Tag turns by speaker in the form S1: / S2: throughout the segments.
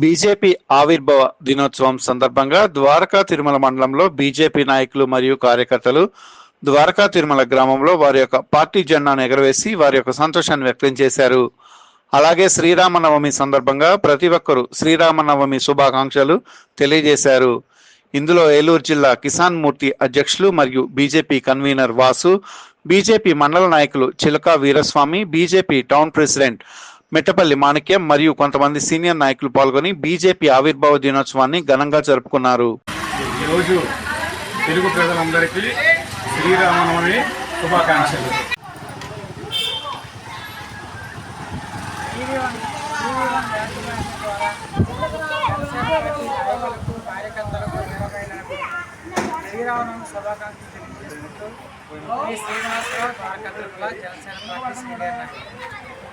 S1: BJP ఆవిర్భావ దినోత్సవం సందర్భంగా ద్వారకా తిరుమల మండలంలో బీజేపీ నాయకులు మరియు కార్యకర్తలు ద్వారకా తిరుమల గ్రామంలో వారి యొక్క పార్టీ జెండాను ఎగరవేసి వారి యొక్క సంతోషాన్ని వ్యక్తం చేశారు. అలాగే శ్రీరామనవమి సందర్భంగా ప్రతి ఒక్కరూ శ్రీరామనవమి శుభాకాంక్షలు తెలియజేశారు. ఇందులో ఏలూరు జిల్లా కిసాన్ మూర్తి అధ్యక్షులు మరియు బీజేపీ కన్వీనర్ వాసు, బీజేపీ మండల నాయకులు Chilaka Veeraswamy, BJP town president Mittapalli Manikyam మరియు కొంతమంది సీనియర్ నాయకులు పాల్గొని బీజేపీ ఆవిర్భావ దినోత్సవాన్ని ఘనంగా జరుపుకున్నారు.
S2: ఈరోజు తెలుగు ప్రజలందరికీ శ్రీరామనవమి శుభాకాంక్షలు.
S3: శ్రీరామనవమి శుభాకాంక్షలు తెలియజేసుకుంటూ శ్రీనివాసరావు ద్వారకా తిరుమల జనసేన పార్టీ సీనియర్ నాయకులు.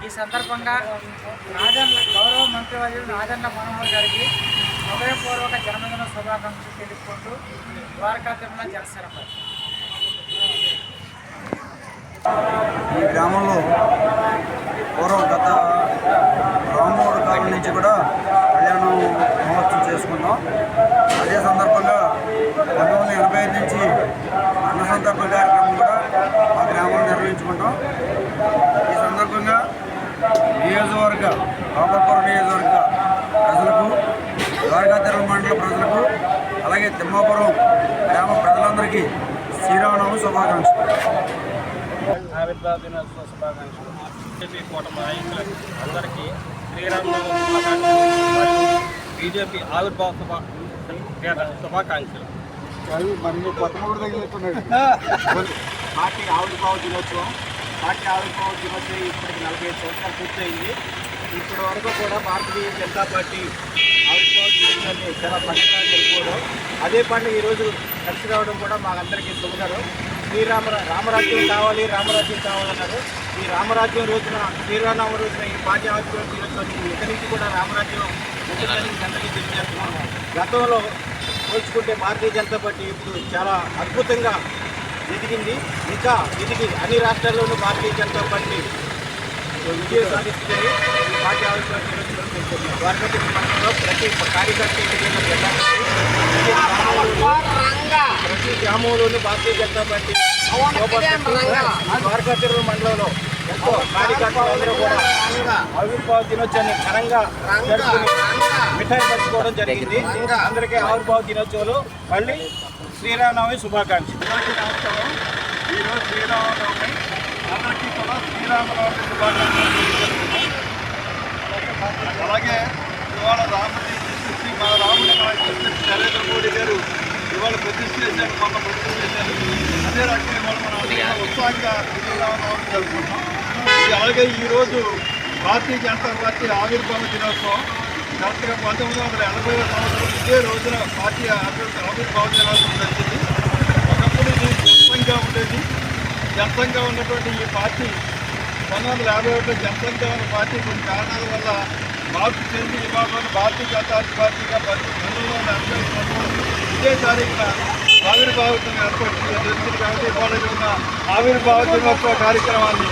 S3: ఈ సందర్భంగా గౌరవ మంత్రివర్యులు నాదెండ్ల మనోహర్ గారికి హృదయపూర్వక జన్మదిన శుభాకాంక్షలు తెలుపుకుంటూ ద్వారకా తిరుమల జనసేన పార్టీ.
S4: ఈ గ్రామంలో పూర్వం గత రామోడు కాలం నుంచి కూడా కళ్యాణం మహోత్సవం చేసుకున్నాం. అదే సందర్భంగా 1985 నుంచి అన్న సందర్భ కార్యక్రమం కూడా మా గ్రామంలో నిర్వహించుకుంటాం. ఈ సందర్భంగా నియోజకవర్గ బాపట్ల నియోజకవర్గ ప్రజలకు, ద్వారకా తిరుమల మండల ప్రజలకు, అలాగే తిమ్మాపురం గ్రామ ప్రజలందరికీ శ్రీరామనవమి శుభాకాంక్షలు.
S5: ఆవిర్భావ దినోత్సవ శుభాకాంక్షలు. బీజేపీ కూటమి నాయకులకు అందరికీ శ్రీరామనవమి శుభాకాంక్షలు మరియు బీజేపీ ఆవిర్భావ శుభాకాంక్షలు.
S6: పార్టీ ఆవిర్భావ దినోత్సవం ఇప్పటికి 45 సంవత్సరాలు పూర్తయింది. ఇప్పటి వరకు కూడా భారతీయ జనతా పార్టీ ఆవిర్భావ దినోత్సవాన్ని చాలా పండుగగా జరుపుకోవడం, అదే పండుగ ఈరోజు కలిసి రావడం కూడా మాకందరికీ శుభకరం. రామరాజ్యం కావాలన్నారు. ఈ రామరాజ్యం రోజున శ్రీరామనవమి రోజున ఈ పార్టీ ఆవిర్భావ దినోత్సవాన్ని ఇక్కడి నుంచి కూడా రామరాజ్యం ఉంటుందని అందరికీ తెలియజేస్తున్నాము. గతంలో పోల్చుకుంటే భారతీయ జనతా పార్టీ ఇప్పుడు చాలా అద్భుతంగా ఎదిగింది. ఇంకా ఎదిగి అన్ని రాష్ట్రాల్లోనూ భారతీయ జనతా పార్టీ విజయం సాధిస్తుందని ఈ పార్టీ ఆవిర్భావ దినోత్సవం తెలుసుకుంటున్నాం. ద్వారకా తిరుమల మండలంలో ప్రతి కార్యకర్త ప్రతి గ్రామంలోనూ భారతీయ జనతా పార్టీ ద్వారకా తిరుమల మండలంలో ఎంతో కార్యకర్తలందరూ కూడా ఆవిర్భావ దినోత్సవాన్ని ఘనంగా జరుపుకుని మిఠాయి పంచుకోవడం జరిగింది. అందరికీ ఆవిర్భావ దినోత్సవాలు మళ్ళీ శ్రీరామనవమి శుభాకాంక్షలు.
S2: ఈరోజు శ్రీరామనవమి, అందరికీ కూడా శ్రీరామనవమి శుభాకాంక్షలు. అలాగే ఇవాళ రాముడి సృష్టి, మన రాముడి నరేంద్ర మోడీ గారు ఇవాళ ప్రతిష్ఠ చేశారు, మొన్న ప్రతిష్ఠ చేశారు. అదే రకంగా ఇవాళ మనం ఉత్సాహంగా శ్రీరామనవమి జరుపుకుంటాం. అలాగే ఈరోజు భారతీయ జనతా పార్టీ ఆవిర్భావ దినోత్సవం కరెక్ట్గా 1980వ సంవత్సరం ఇదే రోజున పార్టీ ఆవిర్భావ దినోత్సవం జరిగింది. ఒకప్పుడు ఇది జనసంఘంగా ఉన్నటువంటి ఈ పార్టీ 1951లో జనసంఘంగా ఉన్న పార్టీ కొన్ని కారణాల వల్ల మార్పు చెంది ఇవాళ భారతీయ జనతా పార్టీగా 1980 ఇదే తారీఖున ఆవిర్భావ ఏర్పాటు జరిగింది. కాబట్టి ఇవాళ ఉన్న ఆవిర్భావ దినోత్సవ కార్యక్రమాన్ని